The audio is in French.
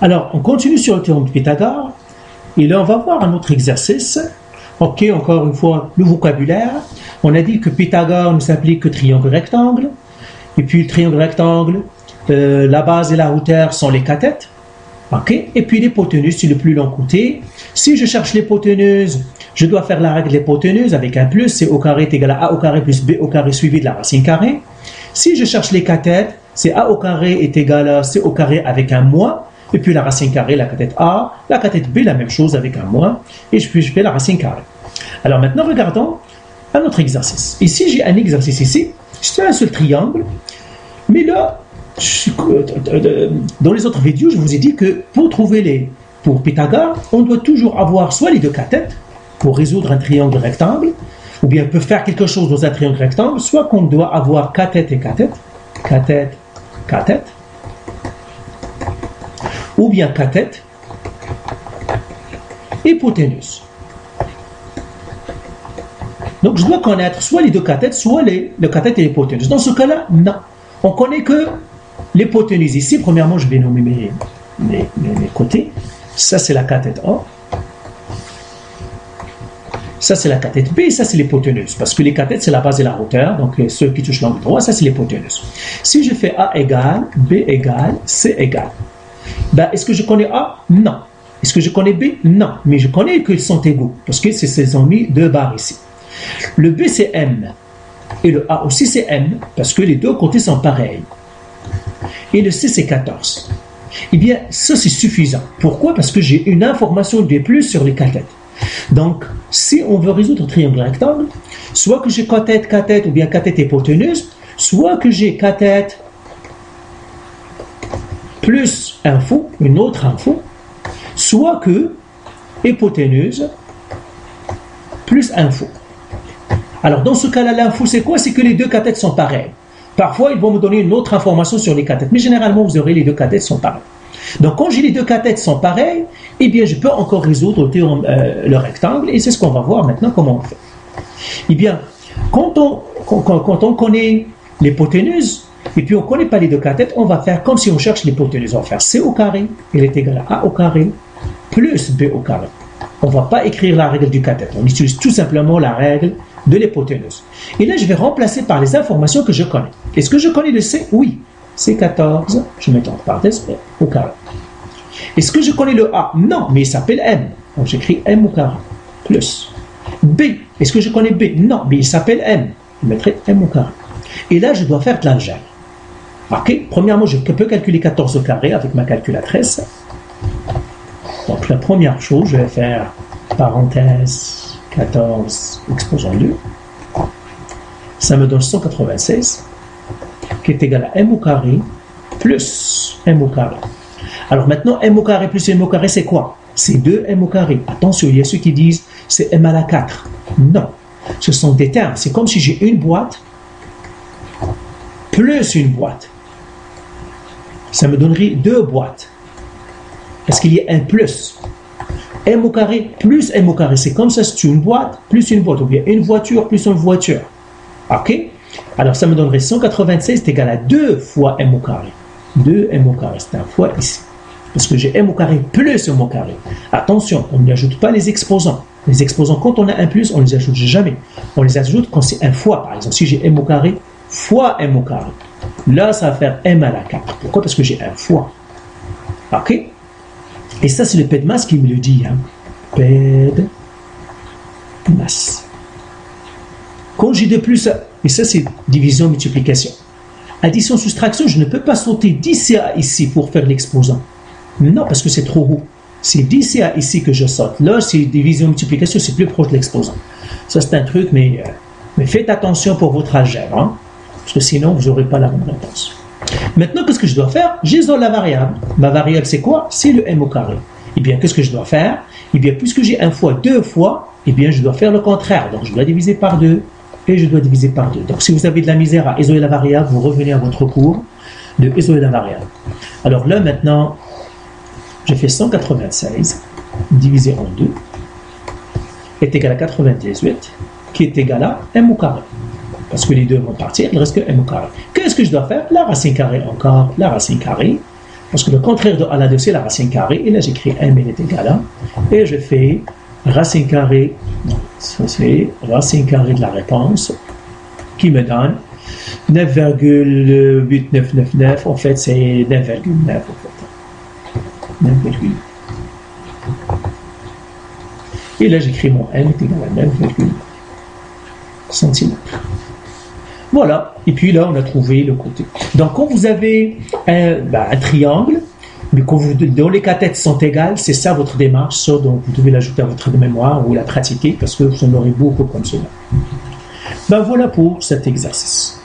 Alors, on continue sur le théorème de Pythagore. Et là, on va voir un autre exercice. Ok, encore une fois, le vocabulaire. On a dit que Pythagore ne s'applique que triangle rectangle. Et puis, le triangle rectangle, la base et la hauteur sont les cathètes. Ok, et puis l'hypoténuse, c'est le plus long côté. Si je cherche l'hypoténuse, je dois faire la règle de l'hypoténuse avec un plus. C'est au carré est égal à a au carré plus b au carré suivi de la racine carrée. Si je cherche les cathètes, c'est a au carré est égal à c au carré avec un moins. Et puis la racine carrée, la cathète A, la cathète B, la même chose avec un moins. Et puis je fais la racine carrée. Alors maintenant, regardons un autre exercice. Ici, j'ai un exercice ici. C'est un seul triangle. Mais là, dans les autres vidéos, je vous ai dit que pour Pythagore, on doit toujours avoir soit les deux cathètes pour résoudre un triangle rectangle, ou bien on peut faire quelque chose dans un triangle rectangle, soit qu'on doit avoir cathète et cathète, cathète, cathète, ou bien cathète, hypoténuse. Donc je dois connaître soit les deux cathètes, soit le cathète et l'hypoténuse. Dans ce cas-là, non. On connaît que l'hypoténuse ici. Premièrement, je vais nommer mes côtés. Ça, c'est la cathète A. Ça, c'est la cathète B. Et ça, c'est l'hypoténuse. Parce que les cathètes, c'est la base et la hauteur. Donc, ceux qui touchent l'angle droit, ça, c'est l'hypoténuse. Si je fais A égale, B égale, C égale. Ben, est-ce que je connais A? Non. Est-ce que je connais B? Non. Mais je connais qu'ils sont égaux. Parce que ils ont mis deux barres ici. Le B, c'est M. Et le A aussi, c'est M. Parce que les deux côtés sont pareils. Et le C, c'est 14. Eh bien, ça, c'est suffisant. Pourquoi? Parce que j'ai une information de plus sur les cathètes. Donc, si on veut résoudre un triangle rectangle, soit que j'ai cathète, cathète, ou bien cathète hypoténuse, soit que j'ai cathète plus info, une autre info, soit que hypoténuse plus info. Alors, dans ce cas-là, l'info, c'est quoi? C'est que les deux cathètes sont pareils. Parfois, ils vont me donner une autre information sur les cathètes. Mais généralement, vous aurez les deux cathètes sont pareils. Donc, quand j'ai les deux cathètes sont pareils, eh bien, je peux encore résoudre le rectangle. Et c'est ce qu'on va voir maintenant comment on fait. Eh bien, quand on connaît l'hypoténuse, et puis on ne connaît pas les deux cathètes, on va faire comme si on cherche l'hypoténuse. On va faire C au carré, elle est égale à A au carré, plus B au carré. On ne va pas écrire la règle du cathète. On utilise tout simplement la règle de l'hypoténuse. Et là, je vais remplacer par les informations que je connais. Est-ce que je connais le C? Oui. C'est 14, je mets entre parenthèses, au carré. Est-ce que je connais le A? Non, mais il s'appelle M. Donc j'écris M au carré, plus. B, est-ce que je connais B? Non, mais il s'appelle M. Je mettrai M au carré. Et là, je dois faire de l'algèbre. Ok, premièrement, je peux calculer 14 au carré avec ma calculatrice. Donc la première chose, je vais faire parenthèse 14 exposant 2. Ça me donne 196 qui est égal à M au carré plus M au carré. Alors maintenant, M au carré plus M au carré, c'est quoi? C'est 2 M au carré. Attention, il y a ceux qui disent c'est M à la 4. Non, ce sont des termes. C'est comme si j'ai une boîte plus une boîte. Ça me donnerait 2 boîtes. Est-ce qu'il y a un plus? M au carré plus M au carré. C'est comme ça, c'est une boîte plus une boîte. Ou bien une voiture plus une voiture. Ok? Alors ça me donnerait 196 est égal à 2 fois M au carré. 2 M au carré, c'est un fois ici. Parce que j'ai M au carré plus M au carré. Attention, on n'ajoute pas les exposants. Les exposants, quand on a un plus, on ne les ajoute jamais. On les ajoute quand c'est un fois. Par exemple, si j'ai M au carré fois M au carré. Là, ça va faire M à la 4. Pourquoi? Parce que j'ai un fois. Ok? Et ça, c'est le PEDMAS qui me le dit. Hein? PEDMAS. Quand j'ai de plus, et ça, c'est division, multiplication. Addition, soustraction, je ne peux pas sauter d'ici à ici pour faire l'exposant. Non, parce que c'est trop haut. C'est d'ici à ici que je saute. Là, c'est division, multiplication, c'est plus proche de l'exposant. Ça, c'est un truc, mais faites attention pour votre algèbre. Hein? Parce que sinon, vous n'aurez pas la bonne réponse. Maintenant, qu'est-ce que je dois faire? J'isole la variable. Ma variable, c'est quoi? C'est le M au carré. Eh bien, qu'est-ce que je dois faire? Eh bien, puisque j'ai un fois, 2 fois, eh bien, je dois faire le contraire. Donc, je dois diviser par 2 et je dois diviser par 2. Donc, si vous avez de la misère à isoler la variable, vous revenez à votre cours de isoler la variable. Alors là, maintenant, je fais 196 divisé en 2 est égal à 98 qui est égal à M au carré. Parce que les deux vont partir, il ne reste que M au carré. Qu'est-ce que je dois faire? La racine carrée encore, la racine carrée. Parce que le contraire de A à la 2, c'est la racine carrée. Et là, j'écris M est égal à. Et je fais racine carrée. Ça, c'est racine carrée de la réponse qui me donne 9,8999. En fait, c'est 9,9. En fait. 9,9. Et là, j'écris mon M est égal à 9,9 cm. Voilà. Et puis là, on a trouvé le côté. Donc, quand vous avez un triangle, mais dont les cathètes sont égales, c'est ça votre démarche, ça, donc vous devez l'ajouter à votre mémoire ou la pratiquer parce que vous en aurez beaucoup comme cela. Voilà pour cet exercice.